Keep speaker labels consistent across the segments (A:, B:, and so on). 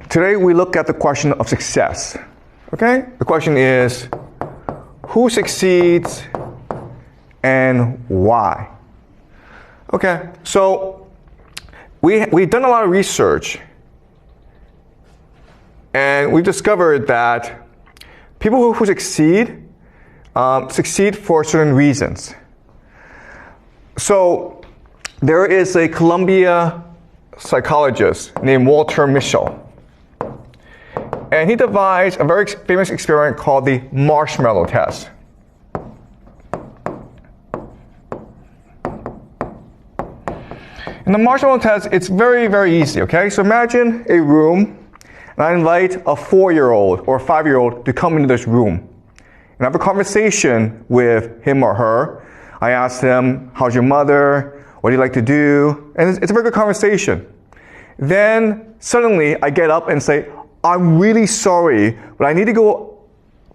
A: Today we look at the question of success. Okay? The question is, who succeeds and why? Okay, so we've done a lot of research, and we've discovered that people who succeed for certain reasons. So there is a Columbia psychologist named Walter Mischel, and he devised a very famous experiment called the marshmallow test. In the marshmallow test, it's very, very easy, okay? So imagine a room, and I invite a 4-year-old or a 5-year-old to come into this room and have a conversation with him or her. I ask them, how's your mother? What do you like to do? And it's a very good conversation. Then suddenly I get up and say, I'm really sorry, but I need to go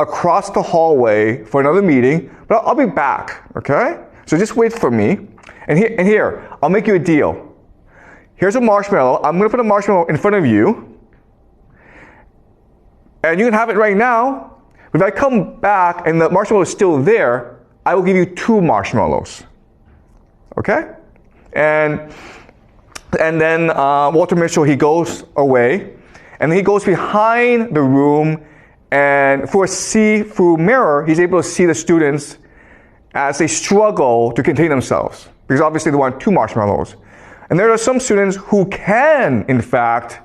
A: across the hallway for another meeting, but I'll be back, okay? So just wait for me. And here, I'll make you a deal. Here's a marshmallow. I'm going to put a marshmallow in front of you. And you can have it right now. But if I come back and the marshmallow is still there, I will give you 2 marshmallows. Okay? And then Walter Mischel, he goes away. And he goes behind the room. And through a see-through mirror, he's able to see the students as they struggle to contain themselves. Because obviously they want 2 marshmallows. And there are some students who can, in fact,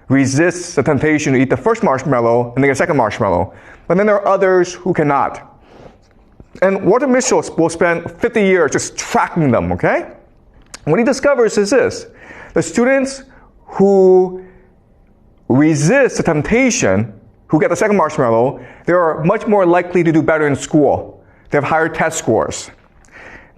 A: resist the temptation to eat the first marshmallow and then get a second marshmallow. But then there are others who cannot. And Walter Mischel will spend 50 years just tracking them, okay? And what he discovers is this. The students who resist the temptation, who get the second marshmallow, they are much more likely to do better in school. They have higher test scores.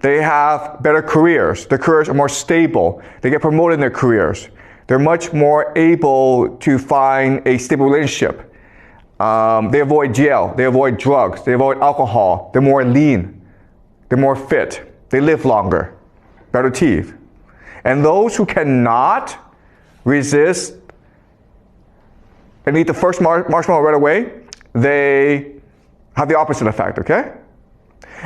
A: They have better careers. Their careers are more stable. They get promoted in their careers. They're much more able to find a stable relationship. They avoid jail. They avoid drugs. They avoid alcohol. They're more lean. They're more fit. They live longer. Better teeth. And those who cannot resist and eat the first marshmallow right away, they have the opposite effect, okay?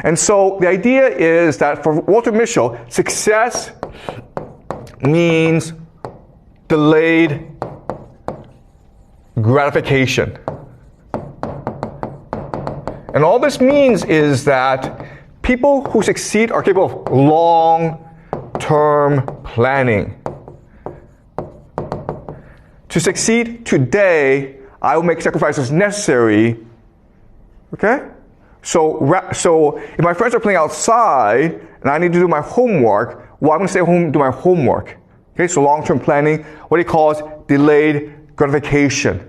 A: And so the idea is that for Walter Mischel, success means delayed gratification. And all this means is that people who succeed are capable of long-term planning. To succeed today, I will make sacrifices necessary, okay? So if my friends are playing outside and I need to do my homework, well, I'm going to stay home and do my homework. Okay, so long-term planning, what he calls delayed gratification.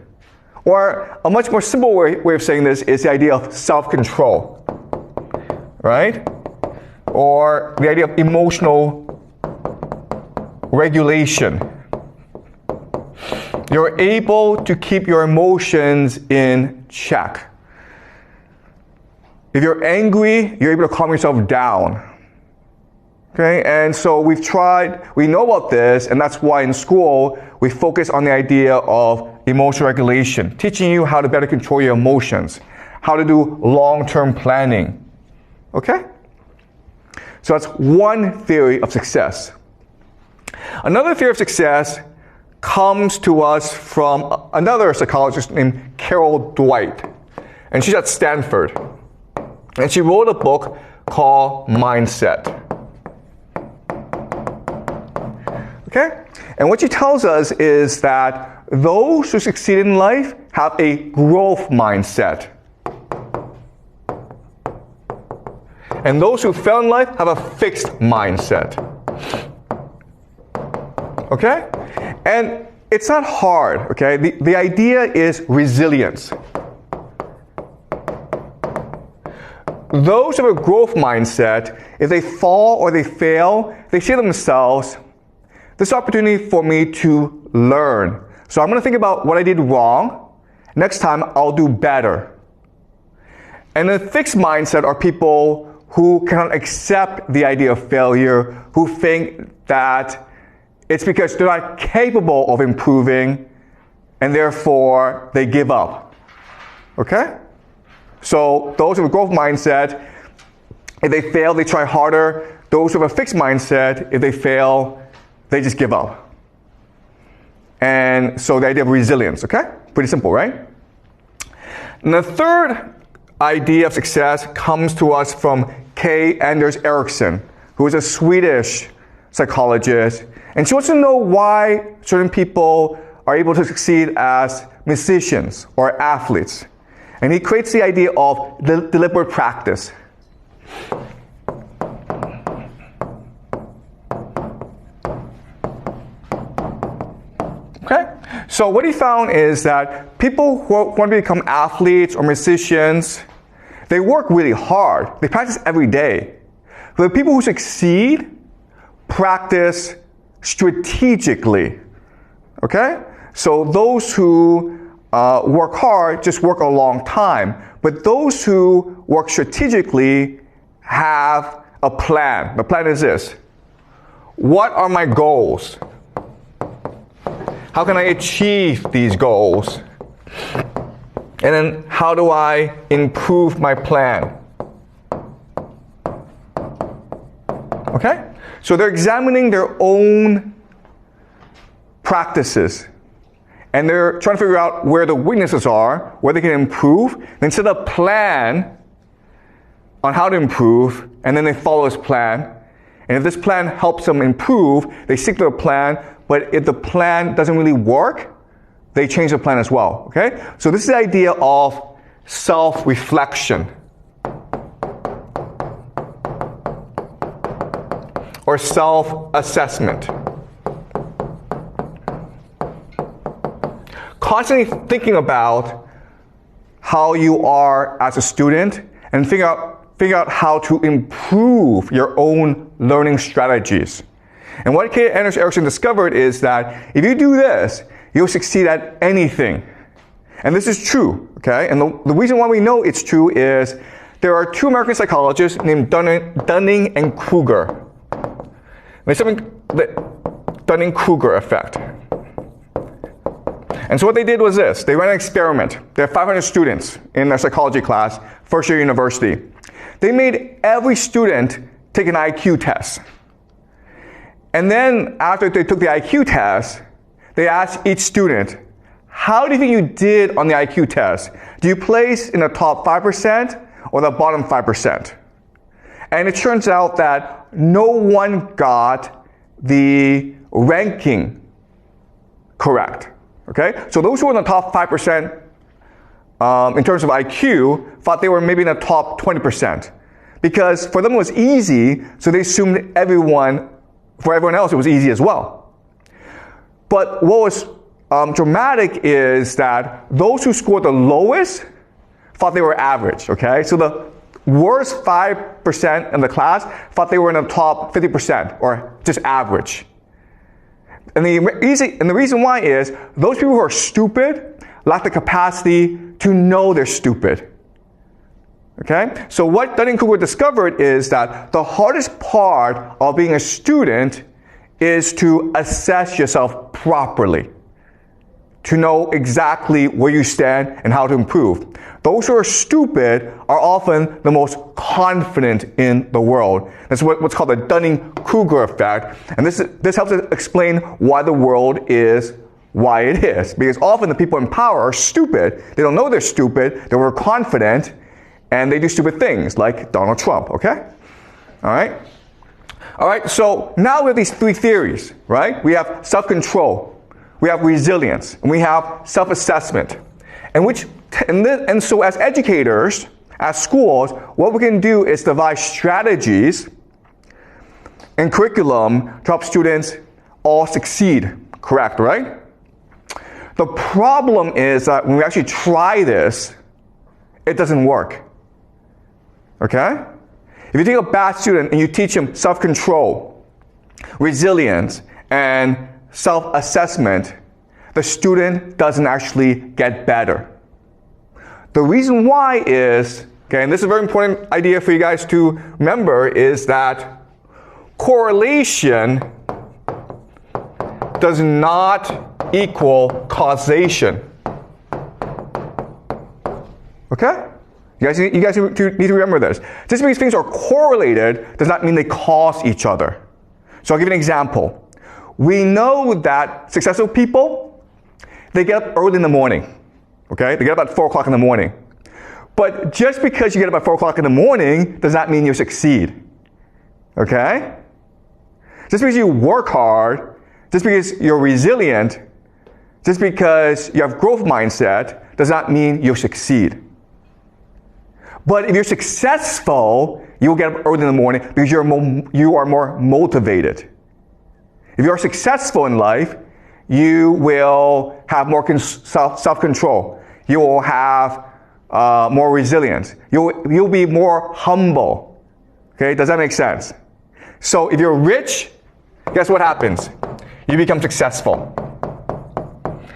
A: Or a much more simple way of saying this is the idea of self-control, right? Or the idea of emotional regulation. You're able to keep your emotions in check. If you're angry, you're able to calm yourself down. Okay, and so we know about this, and that's why in school we focus on the idea of emotional regulation, teaching you how to better control your emotions, how to do long-term planning. Okay? So that's one theory of success. Another theory of success comes to us from another psychologist named Carol Dweck, and she's at Stanford. And she wrote a book called Mindset. Okay? And what she tells us is that those who succeed in life have a growth mindset. And those who fail in life have a fixed mindset. Okay? And it's not hard, okay? The idea is resilience. Those who have a growth mindset, if they fall or they fail, they say to themselves, this is an opportunity for me to learn. So I'm going to think about what I did wrong. Next time, I'll do better. And a fixed mindset are people who cannot accept the idea of failure, who think that it's because they're not capable of improving, and therefore they give up. Okay? So those with a growth mindset, if they fail, they try harder. Those with a fixed mindset, if they fail, they just give up. And so the idea of resilience, okay? Pretty simple, right? And the third idea of success comes to us from K. Anders Ericsson, who is a Swedish psychologist. And she wants to know why certain people are able to succeed as musicians or athletes. And he creates the idea of deliberate practice. Okay? So what he found is that people who want to become athletes or musicians, they work really hard. They practice every day. But the people who succeed practice strategically. Okay? So those who work hard just work a long time. But those who work strategically have a plan. The plan is this. What are my goals? How can I achieve these goals? And then how do I improve my plan? Okay? So they're examining their own practices. And they're trying to figure out where the weaknesses are, where they can improve. Then set a plan on how to improve, and then they follow this plan. And if this plan helps them improve, they stick to the plan. But if the plan doesn't really work, they change the plan as well. Okay? So this is the idea of self-reflection. Or self-assessment. Constantly thinking about how you are as a student and figure out how to improve your own learning strategies. And what K. Anders Ericsson discovered is that if you do this, you'll succeed at anything. And this is true, okay? And the reason why we know it's true is there are two American psychologists named Dunning and Kruger. There's something, the Dunning-Kruger effect. And so what they did was this. They ran an experiment. They had 500 students in their psychology class, first year university. They made every student take an IQ test. And then after they took the IQ test, they asked each student, how do you think you did on the IQ test? Do you place in the top 5% or the bottom 5%? And it turns out that no one got the ranking correct. Okay? So those who were in the top 5% in terms of IQ thought they were maybe in the top 20%. Because for them it was easy, so they assumed for everyone else it was easy as well. But what was dramatic is that those who scored the lowest thought they were average. Okay? So the worst 5% in the class thought they were in the top 50% or just average. And the reason why is those people who are stupid lack the capacity to know they're stupid. Okay? So what Dunning-Kruger discovered is that the hardest part of being a student is to assess yourself properly, to know exactly where you stand and how to improve. Those who are stupid are often the most confident in the world. That's what's called the Dunning-Kruger effect. And this helps us explain why the world is why it is. Because often the people in power are stupid. They don't know they're stupid. They're overconfident. And they do stupid things like Donald Trump. Okay? All right? All right, so now we have these three theories, right? We have self-control. We have resilience. And we have self-assessment. And so as educators, as schools, what we can do is devise strategies and curriculum to help students all succeed. Correct, right? The problem is that when we actually try this, it doesn't work. Okay? If you take a bad student and you teach him self-control, resilience, and self-assessment, the student doesn't actually get better. The reason why is, okay, and this is a very important idea for you guys to remember, is that correlation does not equal causation. Okay? You guys need to remember this. Just because things are correlated does not mean they cause each other. So I'll give you an example. We know that successful people, they get up early in the morning. Okay? They get up at 4 o'clock in the morning. But just because you get up at 4 o'clock in the morning does not mean you succeed. Okay? Just because you work hard, just because you're resilient, just because you have growth mindset does not mean you'll succeed. But if you're successful, you will get up early in the morning because you are more motivated. If you are successful in life, you will have more self-control. You will have more resilience. You'll be more humble. Okay, does that make sense? So if you're rich, guess what happens? You become successful.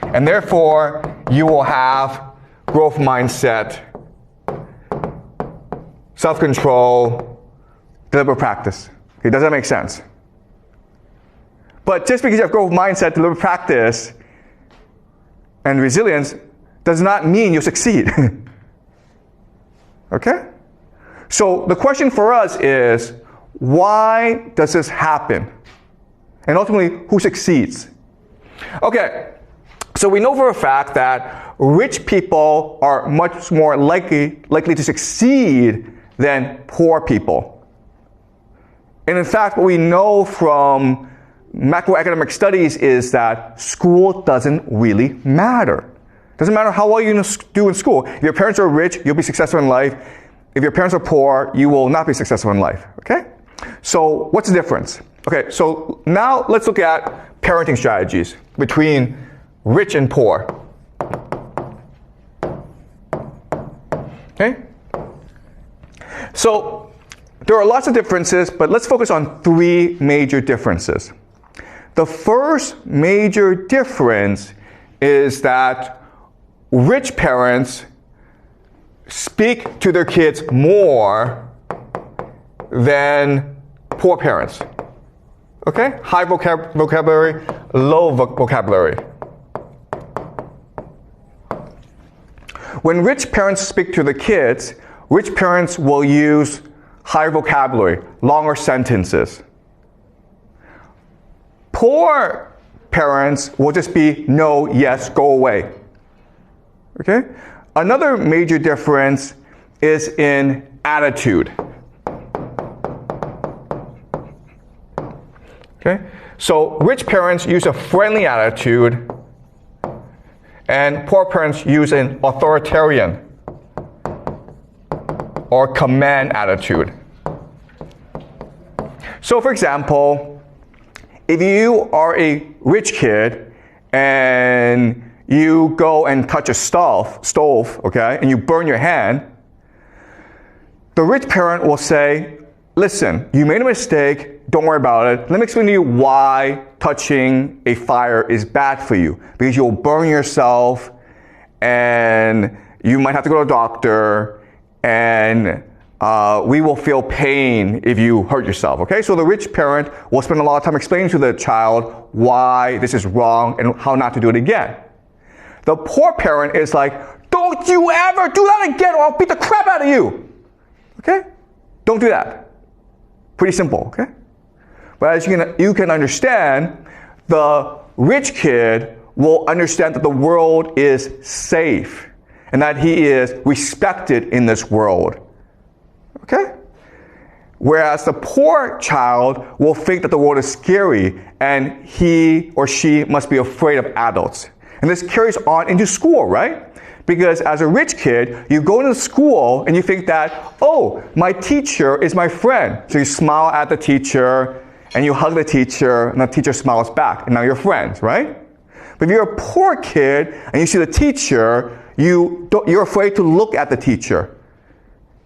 A: And therefore, you will have growth mindset, self-control, deliberate practice. Okay, does that make sense? But just because you have growth mindset, deliberate practice, and resilience does not mean you'll succeed. Okay? So the question for us is, why does this happen? And ultimately, who succeeds? Okay, so we know for a fact that rich people are much more likely to succeed than poor people. And in fact, what we know from macroeconomic studies is that school doesn't really matter. It doesn't matter how well you do in school. If your parents are rich, you'll be successful in life. If your parents are poor, you will not be successful in life. Okay? So what's the difference? Okay, so now let's look at parenting strategies between rich and poor. Okay? So there are lots of differences, but let's focus on 3 major differences. The first major difference is that rich parents speak to their kids more than poor parents. Okay? High vocabulary, low vocabulary. When rich parents speak to the kids, rich parents will use higher vocabulary, longer sentences. Poor parents will just be no, yes, go away. Okay? Another major difference is in attitude. Okay? So rich parents use a friendly attitude, and poor parents use an authoritarian or command attitude. So for example, if you are a rich kid and you go and touch a stove, okay, and you burn your hand, the rich parent will say, listen, you made a mistake, don't worry about it. Let me explain to you why touching a fire is bad for you. Because you'll burn yourself, and you might have to go to a doctor, and we will feel pain if you hurt yourself, okay? So the rich parent will spend a lot of time explaining to the child why this is wrong and how not to do it again. The poor parent is like, don't you ever do that again or I'll beat the crap out of you. Okay? Don't do that. Pretty simple, okay? But as you can understand, the rich kid will understand that the world is safe and that he is respected in this world. Okay? Whereas the poor child will think that the world is scary and he or she must be afraid of adults. And this carries on into school, right? Because as a rich kid, you go into school and you think that, oh, my teacher is my friend. So you smile at the teacher and you hug the teacher and the teacher smiles back and now you're friends, right? But if you're a poor kid and you see the teacher, you're afraid to look at the teacher.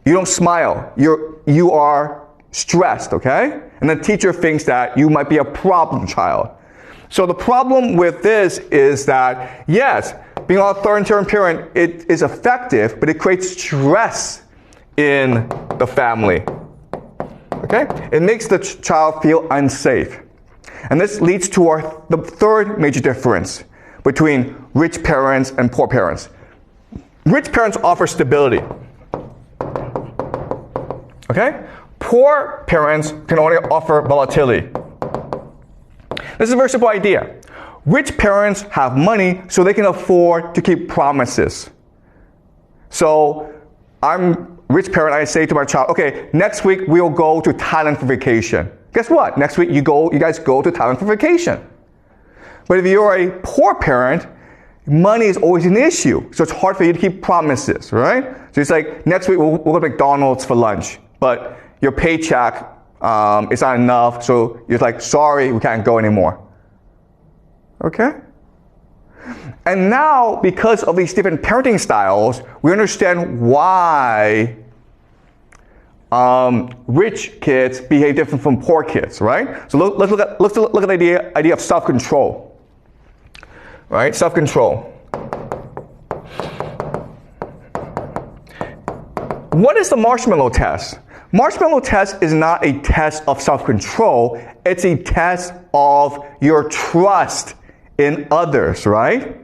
A: You don't smile. You are stressed, okay? And the teacher thinks that you might be a problem child. So the problem with this is that, yes, being an authoritarian parent, it is effective, but it creates stress in the family. Okay? It makes the child feel unsafe. And this leads to the third major difference between rich parents and poor parents. Rich parents offer stability. Okay? Poor parents can only offer volatility. This is a very simple idea. Rich parents have money so they can afford to keep promises. So I'm a rich parent, I say to my child, okay, next week we'll go to Thailand for vacation. Guess what? Next week you guys go to Thailand for vacation. But if you're a poor parent, money is always an issue. So it's hard for you to keep promises, right? So it's like, next week we'll go to McDonald's for lunch. But your paycheck is not enough, so you're like, sorry, we can't go anymore. Okay? And now, because of these different parenting styles, we understand why rich kids behave different from poor kids, right? So let's look at the idea of self-control. Right? Self-control. What is the marshmallow test? Marshmallow test is not a test of self-control. It's a test of your trust in others, right?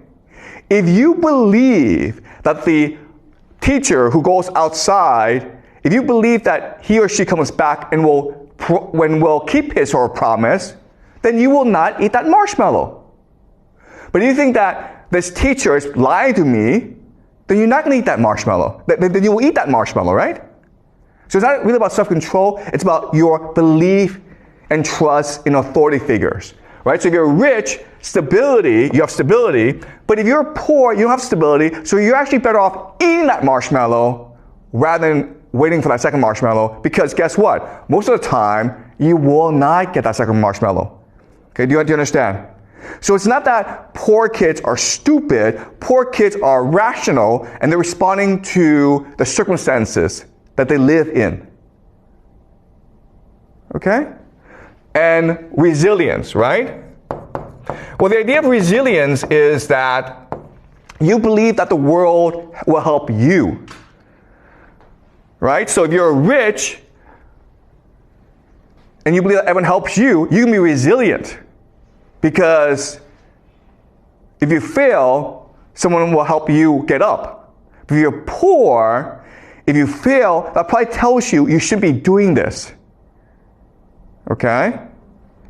A: If you believe that the teacher who goes outside, if you believe that he or she comes back and will keep his or her promise, then you will not eat that marshmallow. But if you think that this teacher is lying to me, then you're not going to eat that marshmallow. Then you will eat that marshmallow, right? So it's not really about self-control. It's about your belief and trust in authority figures, right? So if you're rich, you have stability. But if you're poor, you don't have stability. So you're actually better off eating that marshmallow rather than waiting for that second marshmallow. Because guess what? Most of the time, you will not get that second marshmallow. Okay, do you understand? So it's not that poor kids are stupid. Poor kids are rational, and they're responding to the circumstances that they live in. Okay? And resilience, right? Well, the idea of resilience is that you believe that the world will help you. Right? So if you're rich and you believe that everyone helps you, you can be resilient. Because if you fail, someone will help you get up. If you're poor, if you fail, that probably tells you shouldn't be doing this. Okay?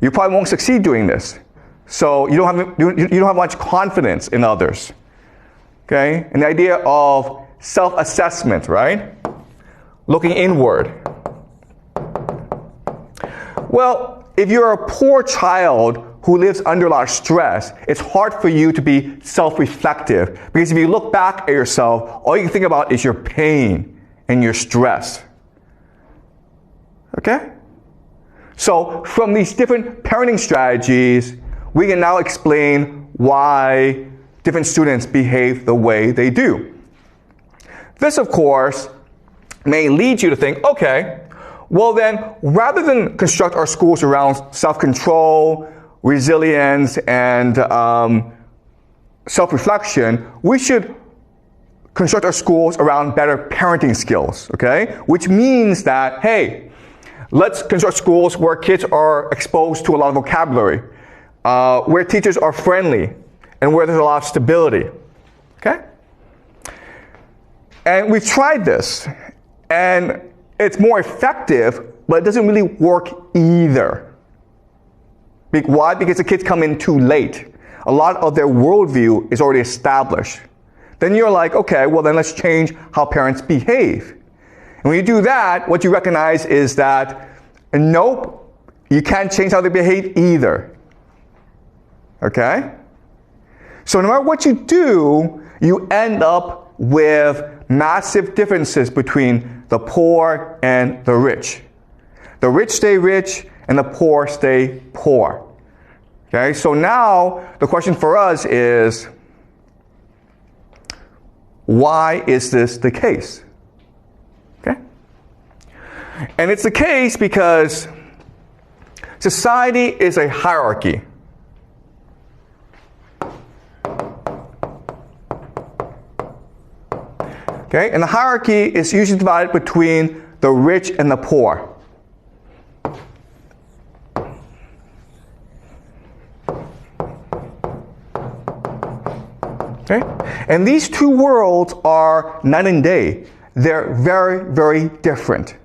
A: You probably won't succeed doing this. So you don't have much confidence in others. Okay? And the idea of self-assessment, right? Looking inward. Well, if you're a poor child who lives under a lot of stress, it's hard for you to be self-reflective. Because if you look back at yourself, all you can think about is your pain and your stress. Okay? So from these different parenting strategies, we can now explain why different students behave the way they do. This, of course, may lead you to think, okay, well then, rather than construct our schools around self-control, resilience, and self-reflection, we should construct our schools around better parenting skills, okay? Which means that, hey, let's construct schools where kids are exposed to a lot of vocabulary, where teachers are friendly, and where there's a lot of stability, okay? And we've tried this, and it's more effective, but it doesn't really work either. Why? Because the kids come in too late. A lot of their worldview is already established. Then you're like, okay, well then let's change how parents behave. And when you do that, what you recognize is that, nope, you can't change how they behave either. Okay? So no matter what you do, you end up with massive differences between the poor and the rich. The rich stay rich, and the poor stay poor. Okay, so now the question for us is, why is this the case? Okay? And it's the case because society is a hierarchy. Okay, and the hierarchy is usually divided between the rich and the poor. Okay? And these two worlds are night and day. They're very, very different.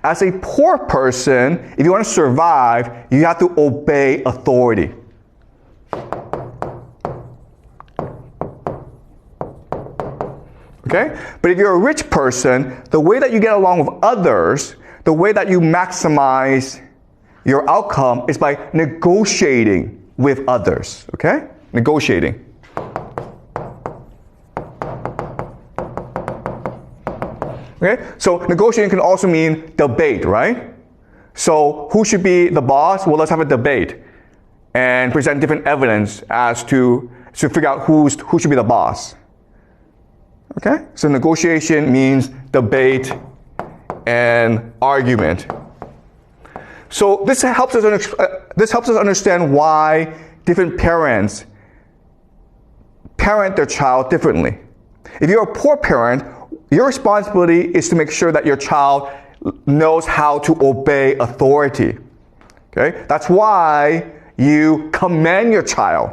A: As a poor person, if you want to survive, you have to obey authority. Okay? But if you're a rich person, the way that you get along with others, the way that you maximize your outcome is by negotiating with others. Okay? Negotiating. Okay? So negotiating can also mean debate, right? So who should be the boss? Well, let's have a debate and present different evidence as to figure out who should be the boss. Okay? So negotiation means debate and argument. So this helps us understand why different parents parent their child differently. If you're a poor parent, your responsibility is to make sure that your child knows how to obey authority. Okay? That's why you command your child.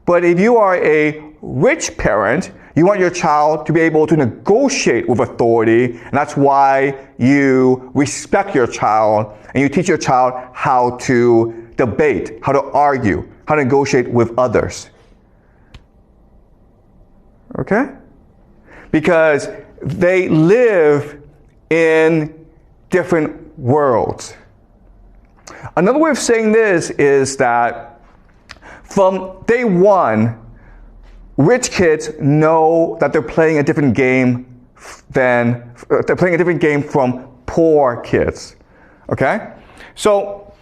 A: But if you are a rich parent, you want your child to be able to negotiate with authority, and that's why you respect your child and you teach your child how to debate, how to argue, how to negotiate with others. Okay? Because they live in different worlds. Another way of saying this is that from day one, rich kids know that they're playing a different game from poor kids. Okay? So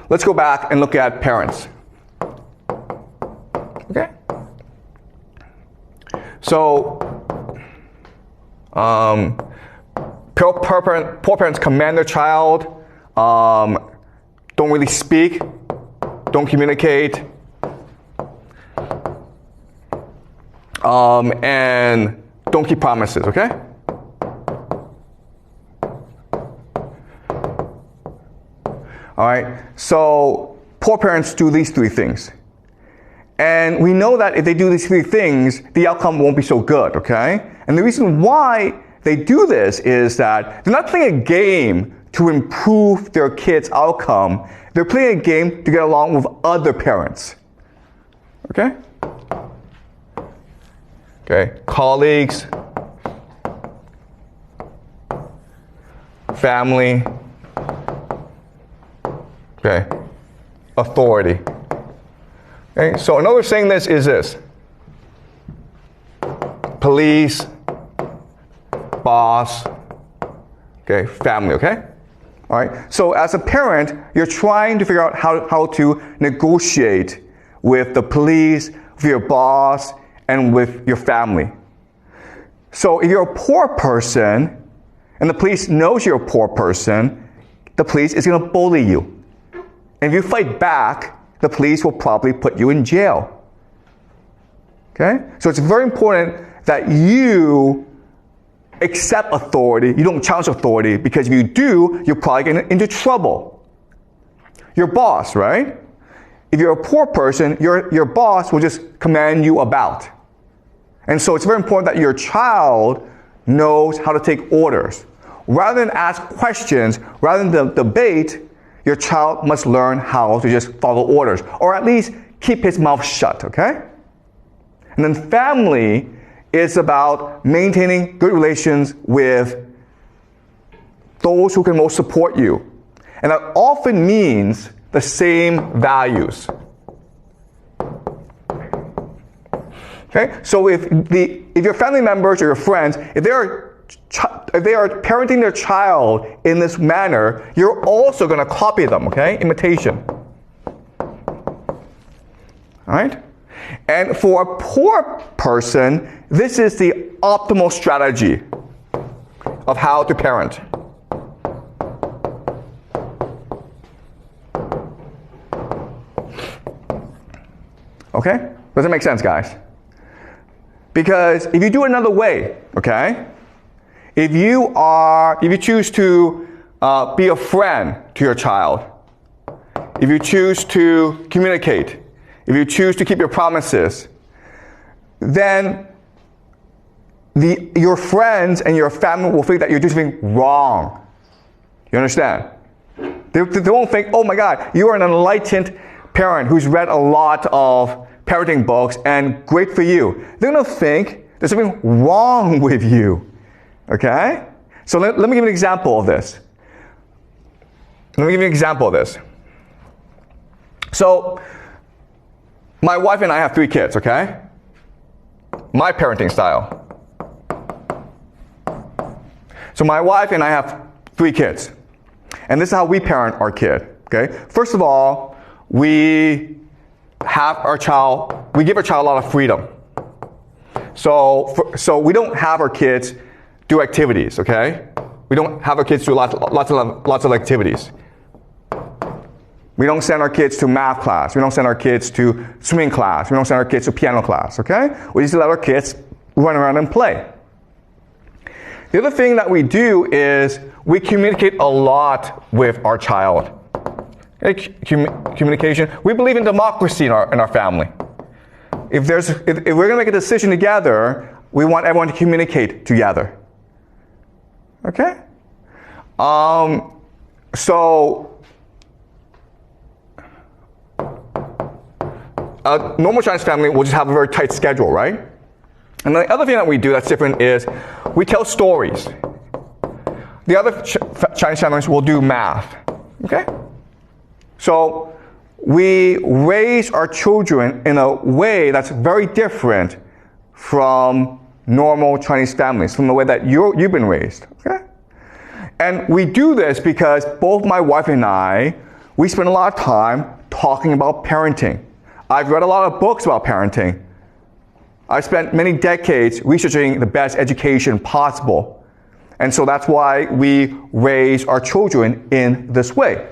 A: let's go back and look at parents. Okay? So poor parents command their child, don't really speak, don't communicate, and don't keep promises, okay? All right, so poor parents do these three things. And we know that if they do these three things, the outcome won't be so good, okay? And the reason why they do this is that they're not playing a game to improve their kids' outcome. They're playing a game to get along with other parents. Okay? Okay, colleagues, family, okay, authority. Okay, so another saying this is this: police, boss, okay, family, okay? All right, so as a parent, you're trying to figure out how to negotiate with the police, with your boss, and with your family. So if you're a poor person, and the police knows you're a poor person, the police is going to bully you. And if you fight back, the police will probably put you in jail. Okay? So it's very important that you accept authority. You don't challenge authority, because if you do, you're probably get into trouble. Your boss, right? If you're a poor person, your boss will just command you about. And so it's very important that your child knows how to take orders. Rather than ask questions, rather than debate, your child must learn how to just follow orders, or at least keep his mouth shut, okay? And then family is about maintaining good relations with those who can most support you. And that often means the same values. Okay? So if your family members or your friends, if they are parenting their child in this manner, you're also going to copy them, okay? Imitation. All right? And for a poor person, this is the optimal strategy of how to parent. Okay? Does that make sense, guys? Because if you do it another way, okay? If you choose to be a friend to your child, if you choose to communicate, if you choose to keep your promises, then your friends and your family will think that you're doing something wrong. You understand? They won't think, oh my God, you are an enlightened parent who's read a lot of parenting books and great for you. They're going to think there's something wrong with you. Okay? So let me give you an example of this. So, my wife and I have 3 kids, okay? My parenting style. So my wife and I have 3 kids. And this is how we parent our kid, okay? First of all, we give our child a lot of freedom. So we don't have our kids do activities, okay? We don't have our kids do lots of activities. We don't send our kids to math class. We don't send our kids to swimming class. We don't send our kids to piano class, okay? We just let our kids run around and play. The other thing that we do is we communicate a lot with our child. Okay? Communication. We believe in democracy in our family. If we're going to make a decision together, we want everyone to communicate together. Okay? So a normal Chinese family will just have a very tight schedule, right? And the other thing that we do that's different is we tell stories. The other Chinese families will do math. Okay? So we raise our children in a way that's very different from normal Chinese families, from the way that you've been raised. Okay? And we do this because both my wife and I, we spend a lot of time talking about parenting. I've read a lot of books about parenting. I've spent many decades researching the best education possible. And so that's why we raise our children in this way.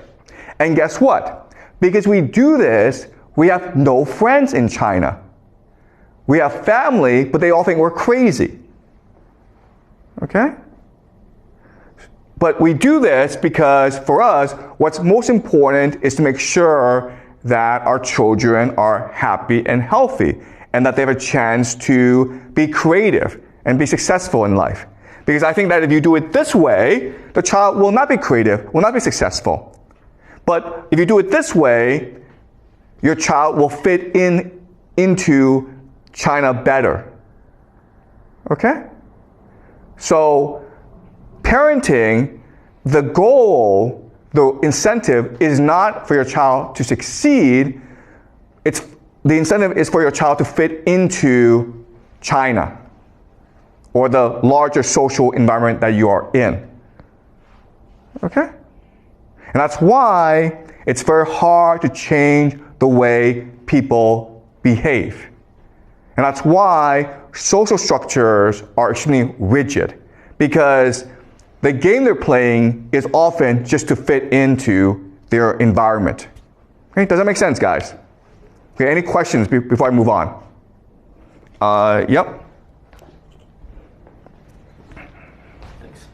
A: And guess what? Because we do this, we have no friends in China. We have family, but they all think we're crazy. Okay? But we do this because for us, what's most important is to make sure that our children are happy and healthy, and that they have a chance to be creative and be successful in life. Because I think that if you do it this way, the child will not be creative, will not be successful. But if you do it this way, your child will fit into China better. Okay? So, parenting, the goal, the incentive is not for your child to succeed. The incentive is for your child to fit into China or the larger social environment that you are in. Okay? And that's why it's very hard to change the way people behave. And that's why social structures are extremely rigid, because the game they're playing is often just to fit into their environment. Okay, does that make sense, guys? Okay, any questions before I move on? Yep.
B: Thanks.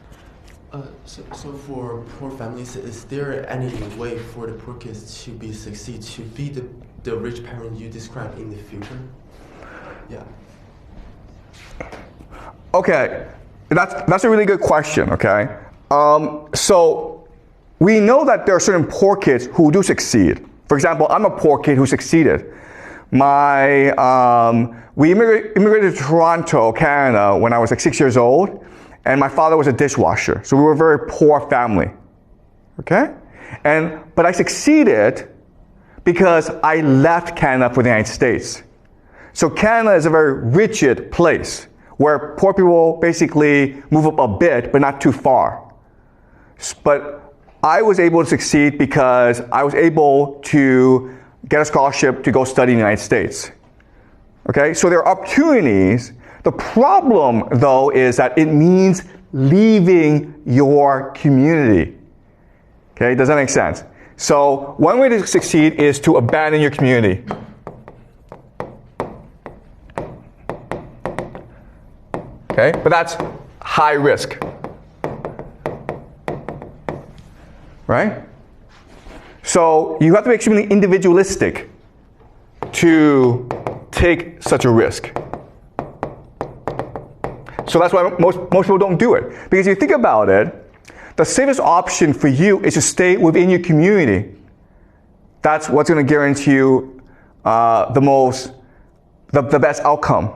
B: So for poor families, is there any way for the poor kids to succeed, to be the rich parent you described in the future? Yeah.
A: Okay, that's a really good question, okay? So we know that there are certain poor kids who do succeed. For example, I'm a poor kid who succeeded. We immigrated to Toronto, Canada when I was like 6 years old, and my father was a dishwasher. So we were a very poor family, okay? But I succeeded because I left Canada for the United States. So Canada is a very rigid place where poor people basically move up a bit, but not too far. But I was able to succeed because I was able to get a scholarship to go study in the United States. Okay, so there are opportunities. The problem, though, is that it means leaving your community. Okay, does that make sense? So one way to succeed is to abandon your community. Okay, but that's high risk. Right? So you have to be extremely individualistic to take such a risk. So that's why most people don't do it. Because if you think about it, the safest option for you is to stay within your community. That's what's going to guarantee you the best outcome.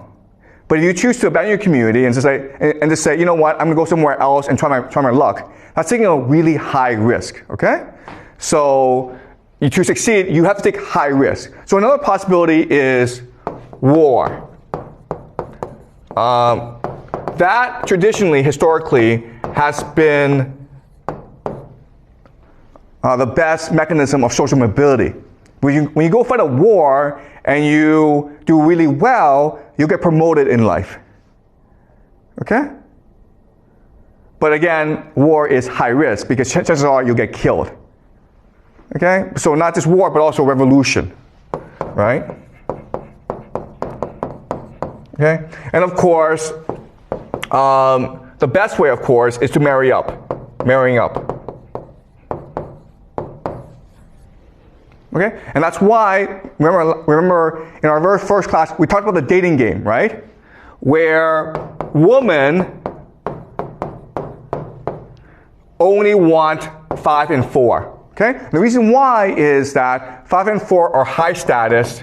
A: But if you choose to abandon your community and just say, you know what, I'm going to go somewhere else and try my luck, that's taking a really high risk, okay? So to succeed, you have to take high risk. So another possibility is war. That traditionally, historically, has been the best mechanism of social mobility. When you go fight a war and you do really well, you get promoted in life. Okay? But again, war is high risk because chances are you'll get killed. Okay? So not just war, but also revolution. Right? Okay? And of course, the best way, of course, is to marrying up. Okay? And that's why, remember in our very first class, we talked about the dating game, right? Where women only want 5 and 4. Okay? The reason why is that 5 and 4 are high status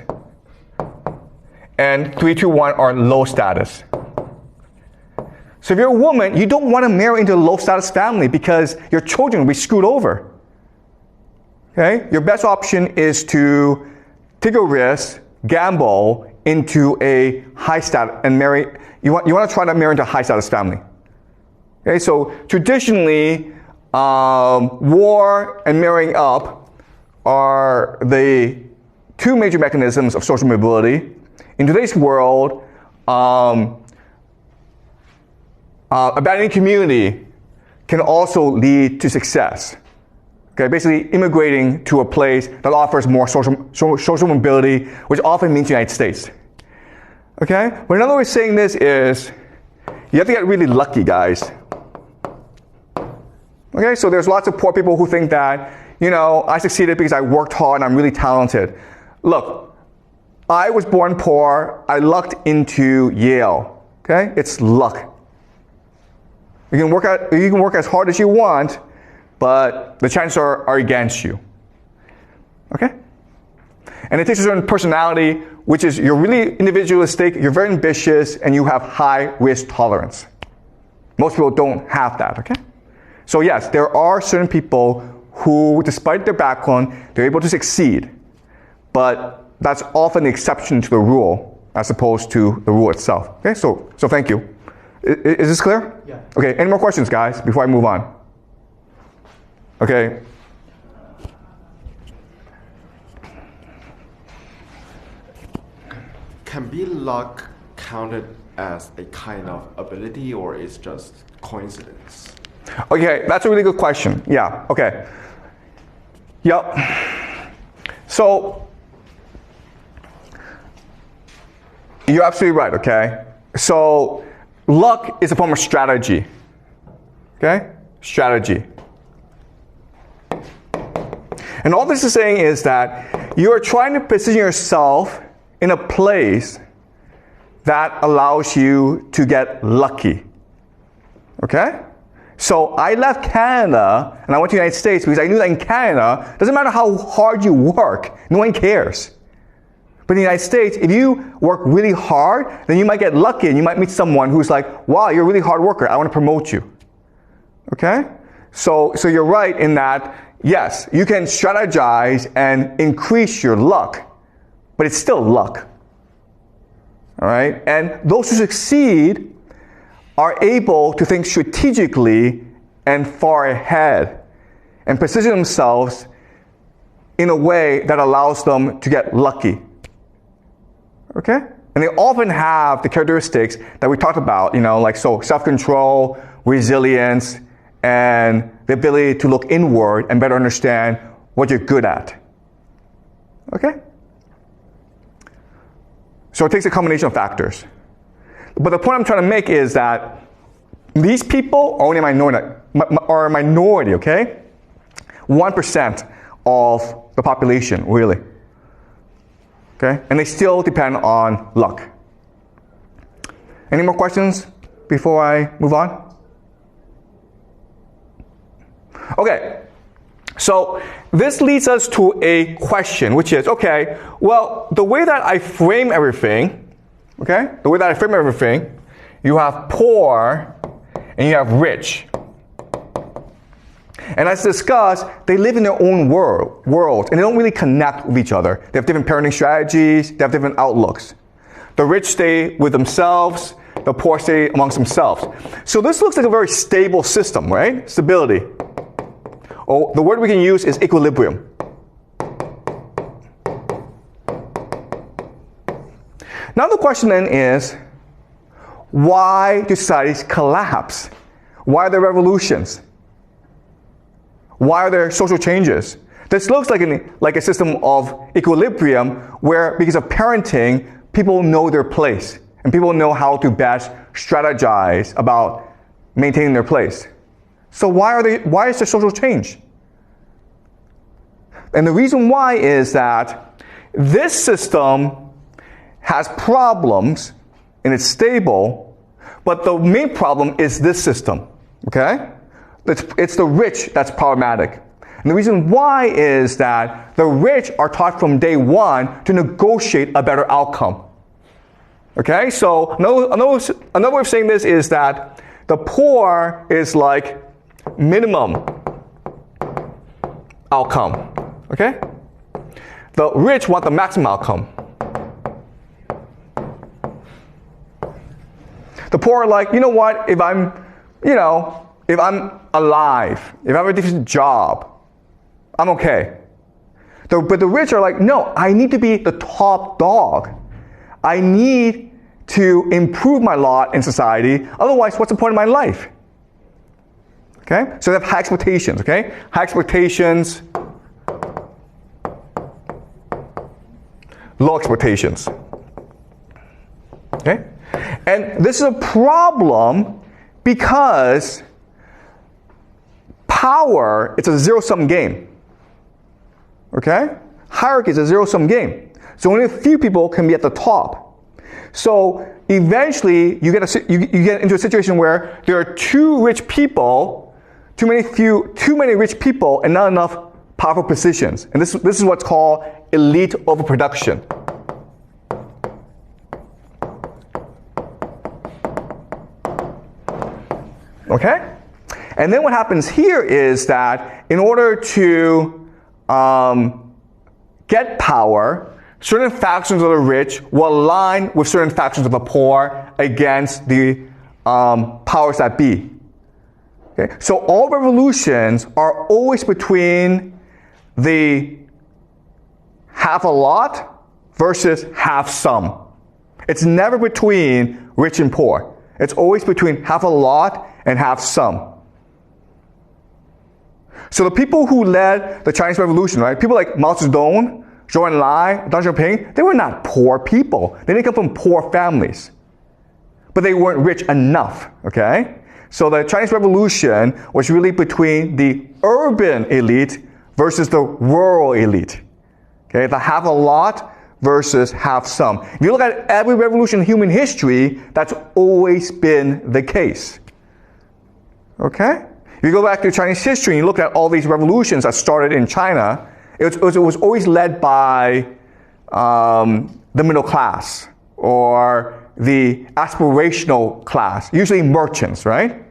A: and 3, 2, 1 are low status. So if you're a woman, you don't want to marry into a low status family because your children will be screwed over. Okay? Your best option is to take a risk, gamble into a high status and marry. You want to try to marry into a high status family. Okay? So traditionally, war and marrying up are the two major mechanisms of social mobility. In today's world, abandoning community can also lead to success. Okay, basically immigrating to a place that offers more social mobility, which often means the United States. Okay, but another way of saying this is you have to get really lucky, guys. Okay, so there's lots of poor people who think that, I succeeded because I worked hard and I'm really talented. Look, I was born poor. I lucked into Yale. Okay, it's luck. You can work as hard as you want, but the chances are against you. Okay? And it takes a certain personality, which is you're really individualistic, you're very ambitious, and you have high risk tolerance. Most people don't have that, okay? So yes, there are certain people who, despite their background, they're able to succeed. But that's often the exception to the rule, as opposed to the rule itself. Okay, so thank you. Is this clear?
B: Yeah.
A: Okay, any more questions, guys, before I move on? Okay.
C: Can be luck counted as a kind of ability, or is just coincidence?
A: Okay, that's a really good question. Yeah, okay. Yep. So, you're absolutely right, okay? So, luck is a form of strategy. Okay? Strategy. And all this is saying is that you are trying to position yourself in a place that allows you to get lucky. Okay? So I left Canada and I went to the United States because I knew that in Canada, it doesn't matter how hard you work, no one cares. But in the United States, if you work really hard, then you might get lucky and you might meet someone who's like, wow, you're a really hard worker, I want to promote you. Okay? So you're right in that, yes, you can strategize and increase your luck, but it's still luck. All right? And those who succeed are able to think strategically and far ahead and position themselves in a way that allows them to get lucky. Okay? And they often have the characteristics that we talked about, like self-control, resilience, and the ability to look inward and better understand what you're good at. Okay? So it takes a combination of factors. But the point I'm trying to make is that these people are only a minority, okay? 1% of the population, really. Okay? And they still depend on luck. Any more questions before I move on? Okay. So this leads us to a question, which is, okay, well, the way that I frame everything, okay, you have poor and you have rich. And as discussed, they live in their own world, and they don't really connect with each other. They have different parenting strategies, they have different outlooks. The rich stay with themselves, the poor stay amongst themselves. So this looks like a very stable system, right? Stability. Or the word we can use is equilibrium. Now the question then is, why do societies collapse? Why are there revolutions? Why are there social changes? This looks like a system of equilibrium where, because of parenting, people know their place and people know how to best strategize about maintaining their place. So why is there social change? And the reason why is that this system has problems and it's stable, but the main problem is this system, okay? It's the rich that's problematic. And the reason why is that the rich are taught from day one to negotiate a better outcome. Okay, so another way of saying this is that the poor is like minimum outcome. Okay? The rich want the maximum outcome. The poor are like, you know what, if I'm alive, if I have a decent job, I'm okay. But the rich are like, no, I need to be the top dog. I need to improve my lot in society. Otherwise, what's the point of my life? Okay? So they have high expectations, okay? High expectations, low expectations. Okay? And this is a problem because power, it's a zero-sum game. Okay? Hierarchy is a zero-sum game. So only a few people can be at the top. So eventually you get into a situation where there are too many rich people and not enough powerful positions. And this is what's called elite overproduction. Okay? And then what happens here is that in order to get power, certain factions of the rich will align with certain factions of the poor against the powers that be. Okay? So all revolutions are always between the half a lot versus half some. It's never between rich and poor. It's always between half a lot and half some. So the people who led the Chinese Revolution, right? People like Mao Zedong, Zhou Enlai, Deng Xiaoping, they were not poor people. They didn't come from poor families. But they weren't rich enough, okay? So the Chinese Revolution was really between the urban elite versus the rural elite. Okay, the half a lot versus half some. If you look at every revolution in human history, that's always been the case. Okay? If you go back to Chinese history and you look at all these revolutions that started in China, it was always led by the middle class or the aspirational class, usually merchants, right?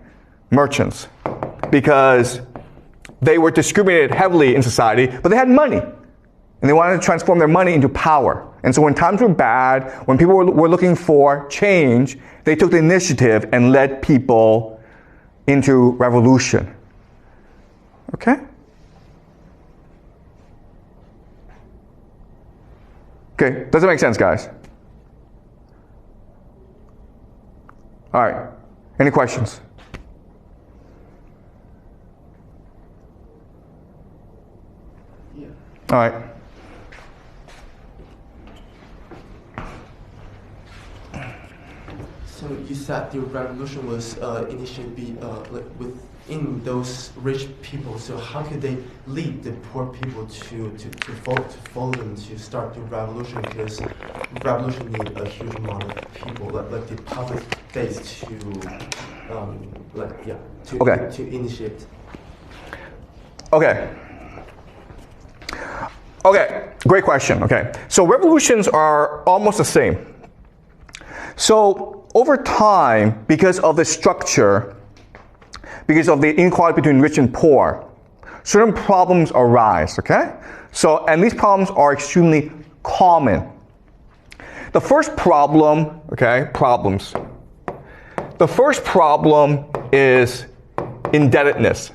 A: Merchants. Because they were discriminated heavily in society, but they had money. And they wanted to transform their money into power. And so when times were bad, when people were looking for change, they took the initiative and led people into revolution. Okay? Okay, does it make sense, guys? All right, any questions?
B: Yeah.
A: All right.
B: So you said the revolution was initially like within those rich people. So how could they lead the poor people to follow them to start the revolution? Because revolution need a huge amount of people, like the public face to to initiate.
A: Okay. Okay, great question. Okay, so revolutions are almost the same. So over time, because of the structure, because of the inequality between rich and poor, certain problems arise, okay? So, and these problems are extremely common. The first problem, okay, problems. The first problem is indebtedness.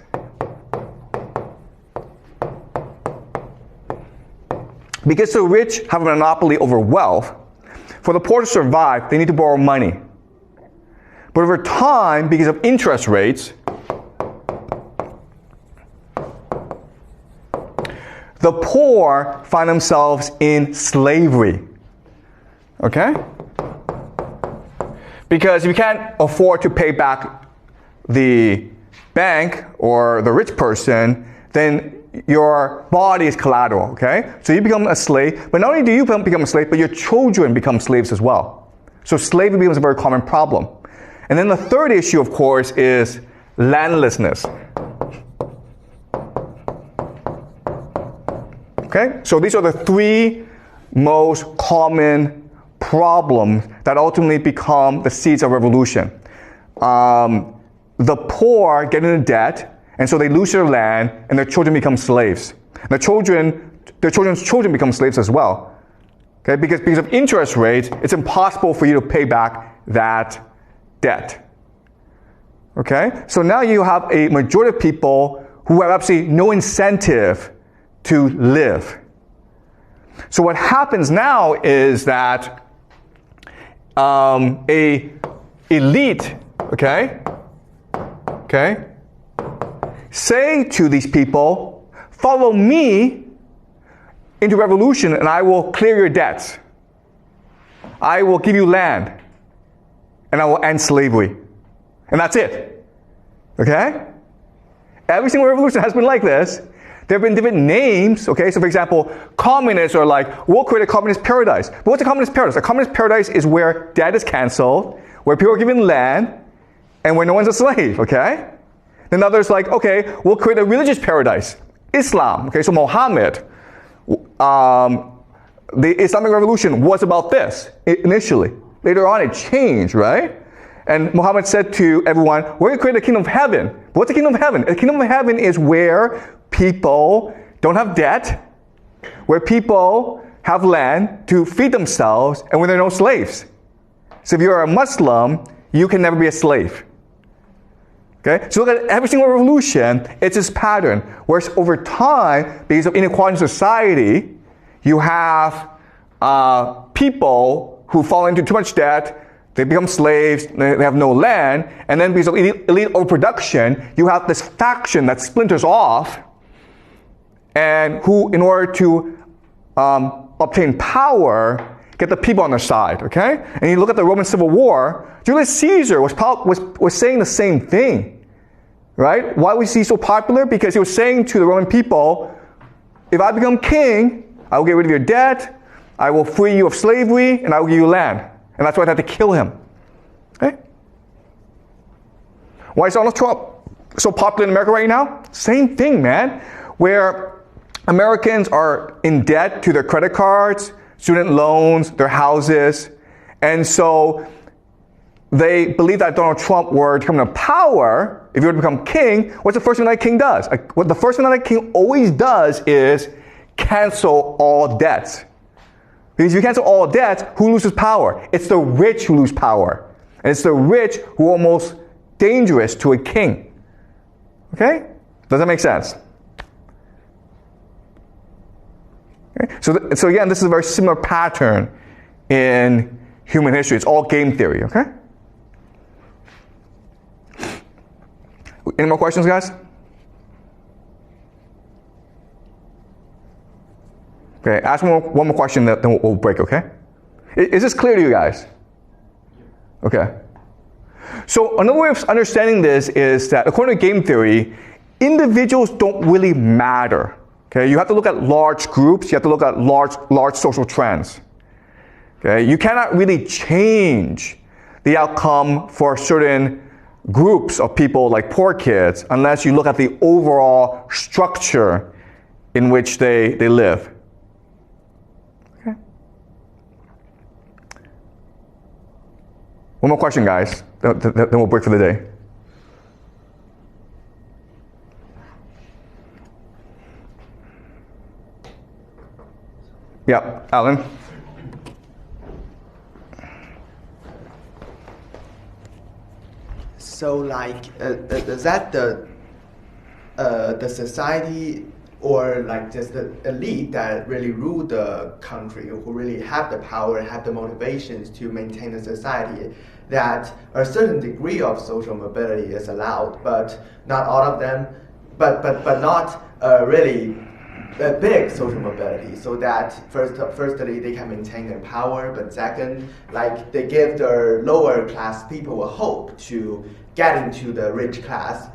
A: Because the rich have a monopoly over wealth, for the poor to survive, they need to borrow money. But over time, because of interest rates, the poor find themselves in slavery. Okay? Because if you can't afford to pay back the bank or the rich person, then your body is collateral, okay? So you become a slave, but not only do you become a slave, but your children become slaves as well. So slavery becomes a very common problem. And then the third issue, of course, is landlessness. Okay? So these are the three most common problems that ultimately become the seeds of revolution. The poor get into debt, and so they lose their land, and their children become slaves. Their children's children become slaves as well. Okay, because of interest rates, it's impossible for you to pay back that debt. Okay, so now you have a majority of people who have absolutely no incentive to live. So what happens now is that a elite, okay, say to these people, follow me into revolution and I will clear your debts. I will give you land and I will end slavery. And that's it. Okay? Every single revolution has been like this. There have been different names, okay? So for example, communists are like, we'll create a communist paradise. But what's a communist paradise? A communist paradise is where debt is canceled, where people are given land, and where no one's a slave, okay? Then others like, okay, we'll create a religious paradise. Islam, okay, so Muhammad, the Islamic Revolution was about this initially. Later on it changed, right? And Muhammad said to everyone, we're going to create a kingdom of heaven. But what's the kingdom of heaven? The kingdom of heaven is where people don't have debt, where people have land to feed themselves, and where there are no slaves. So if you're a Muslim, you can never be a slave. Okay? So look at every single revolution, it's this pattern. Whereas over time, because of inequality in society, you have people who fall into too much debt, they become slaves, they have no land, and then because of elite overproduction, you have this faction that splinters off, and who, in order to obtain power, get the people on their side, okay? And you look at the Roman Civil War, Julius Caesar was saying the same thing, right? Why was he so popular? Because he was saying to the Roman people, if I become king, I will get rid of your debt, I will free you of slavery, and I will give you land. And that's why they had to kill him. Okay? Why is Donald Trump so popular in America right now? Same thing, man. Where Americans are in debt to their credit cards, student loans, their houses. And so they believe that if Donald Trump were to come to power, if he were to become king, what's the first thing that king does? What the first thing that king always does is cancel all debts. Because if you cancel all debts, who loses power? It's the rich who lose power. And it's the rich who are almost dangerous to a king. Okay? Does that make sense? Okay? So again, this is a very similar pattern in human history. It's all game theory, okay? Any more questions, guys? Okay, ask one more question, then we'll break, okay? Is this clear to you guys? Okay. So another way of understanding this is that according to game theory, individuals don't really matter. Okay, you have to look at large groups, you have to look at large social trends. Okay, you cannot really change the outcome for certain groups of people like poor kids unless you look at the overall structure in which they live. Okay. One more question, guys, then we'll break for the day. Yeah, Alan?
D: So, like, is that the society or like just the elite that really rule the country, who really have the power, have the motivations to maintain the society, that a certain degree of social mobility is allowed, but not all of them, but not really a big social mobility, so that firstly they can maintain their power, but second, like they give the lower class people a hope to get into the rich class,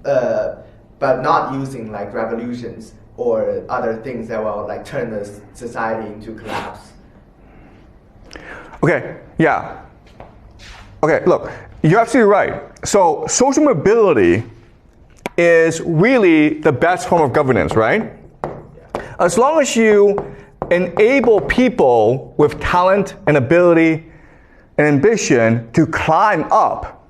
D: but not using like revolutions or other things that will like turn the society into collapse.
A: Okay, yeah. Okay, look, you're absolutely right. So social mobility is really the best form of governance, right? As long as you enable people with talent and ability and ambition to climb up,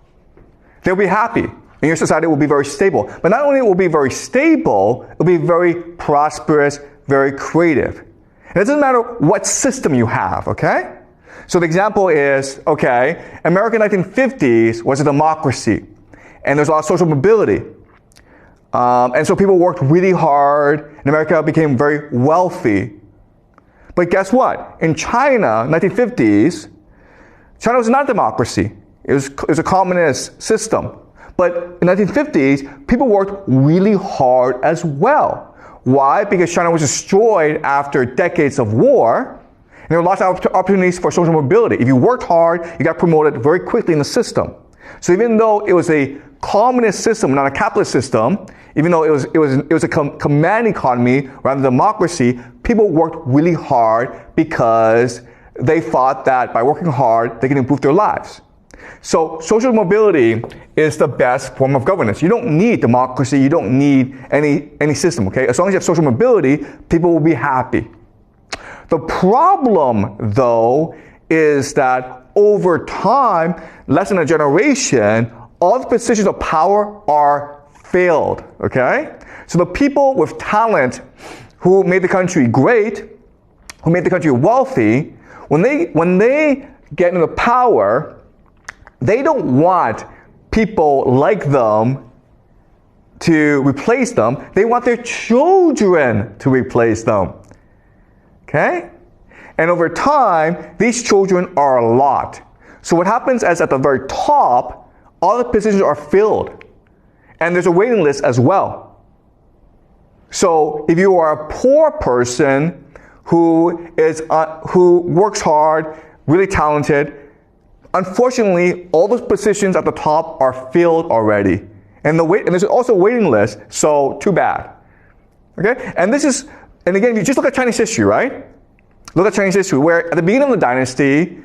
A: they'll be happy. And your society will be very stable. But not only will it be very stable, it will be very prosperous, very creative. And it doesn't matter what system you have, okay? So the example is, okay, America in the 1950s was a democracy. And there's a lot of social mobility. And so people worked really hard, and America became very wealthy. But guess what? In China, 1950s, China was not a democracy. It was a communist system. But in the 1950s, people worked really hard as well. Why? Because China was destroyed after decades of war, and there were lots of opportunities for social mobility. If you worked hard, you got promoted very quickly in the system. So even though it was a communist system, not a capitalist system, even though it was a command economy rather than democracy, people worked really hard because they thought that by working hard, they can improve their lives. So social mobility is the best form of governance. You don't need democracy, you don't need any system, okay? As long as you have social mobility, people will be happy. The problem, though, is that over time, less than a generation, all the positions of power are failed, okay? So the people with talent who made the country great, who made the country wealthy, when they get into power, they don't want people like them to replace them. They want their children to replace them. Okay? And over time, these children are a lot. So what happens is at the very top, all the positions are filled. And there's a waiting list as well. So if you are a poor person who works hard, really talented, unfortunately, all those positions at the top are filled already. And there's also a waiting list, so too bad. Okay? And again, you just look at Chinese history, right? Look at Chinese history, where at the beginning of the dynasty,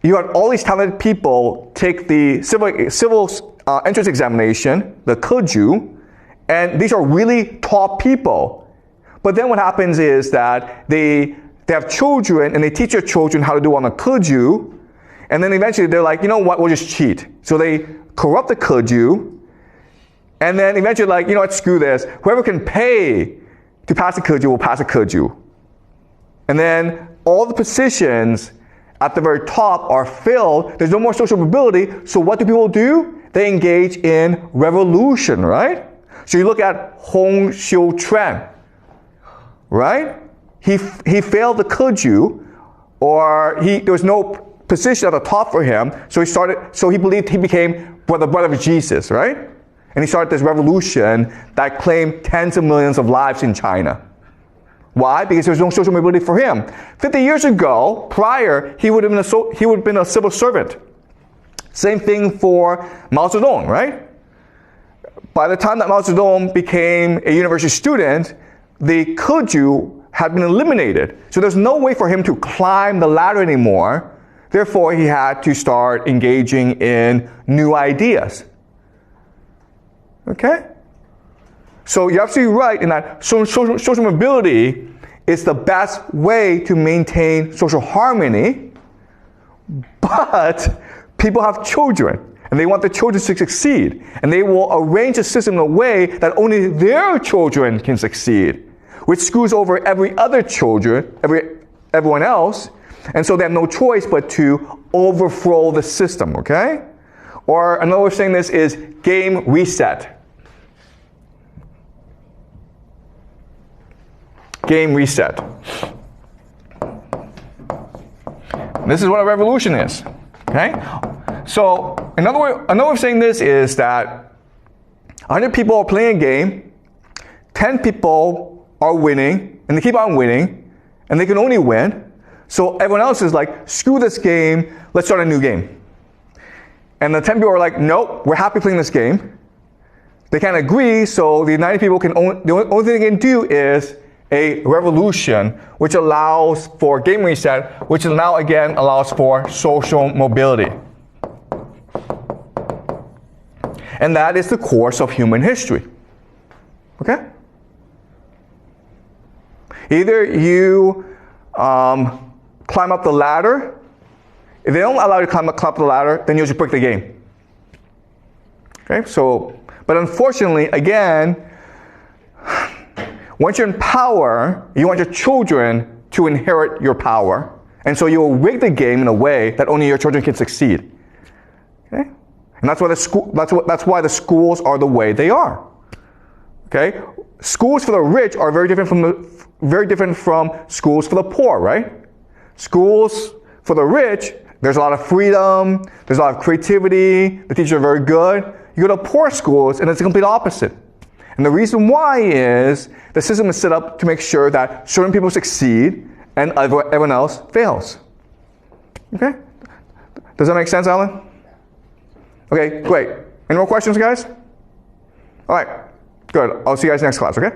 A: you had all these talented people take the civil entrance examination, the Keju, and these are really top people. But then what happens is that they have children, and they teach their children how to do on the Keju, and then eventually they're like, you know what, we'll just cheat. So they corrupt the Keju, and then eventually like, you know what, screw this. Whoever can pay to pass the Keju will pass the Keju. And then all the positions at the very top are filled. There's no more social mobility. So what do people do? They engage in revolution, right? So you look at Hong Xiuquan, right? He failed the Keju, or there was no position at the top for him. So he believed he became the brother of Jesus, right? And he started this revolution that claimed tens of millions of lives in China. Why? Because there was no social mobility for him. 50 years ago, prior, he would have been a civil servant. Same thing for Mao Zedong, right? By the time that Mao Zedong became a university student, the Keju had been eliminated. So there's no way for him to climb the ladder anymore. Therefore, he had to start engaging in new ideas. Okay? So you're absolutely right in that social mobility is the best way to maintain social harmony, but people have children, and they want the children to succeed, and they will arrange a system in a way that only their children can succeed, which screws over every other children, everyone else, and so they have no choice but to overthrow the system, okay? Or another way of saying this is game reset. Game reset. This is what a revolution is, okay? So another way of saying this is that 100 people are playing a game, 10 people are winning, and they keep on winning, and they can only win. So everyone else is like, screw this game, let's start a new game. And the 10 people are like, nope, we're happy playing this game. They can't agree, so the 90 people the only thing they can do is a revolution, which allows for game reset, which now again allows for social mobility. And that is the course of human history. Okay? Either you climb up the ladder. If they don't allow you to climb up the ladder, then you just break the game. Okay? So, but unfortunately, again, once you're in power, you want your children to inherit your power. And so you'll rig the game in a way that only your children can succeed. Okay? And that's why the schools are the way they are. Okay? Schools for the rich are very different from schools for the poor, right? Schools for the rich, there's a lot of freedom, there's a lot of creativity, the teachers are very good. You go to poor schools and it's the complete opposite. And the reason why is the system is set up to make sure that certain people succeed and everyone else fails. Okay? Does that make sense, Alan? Okay, great. Any more questions, guys? All right, good. I'll see you guys next class, okay?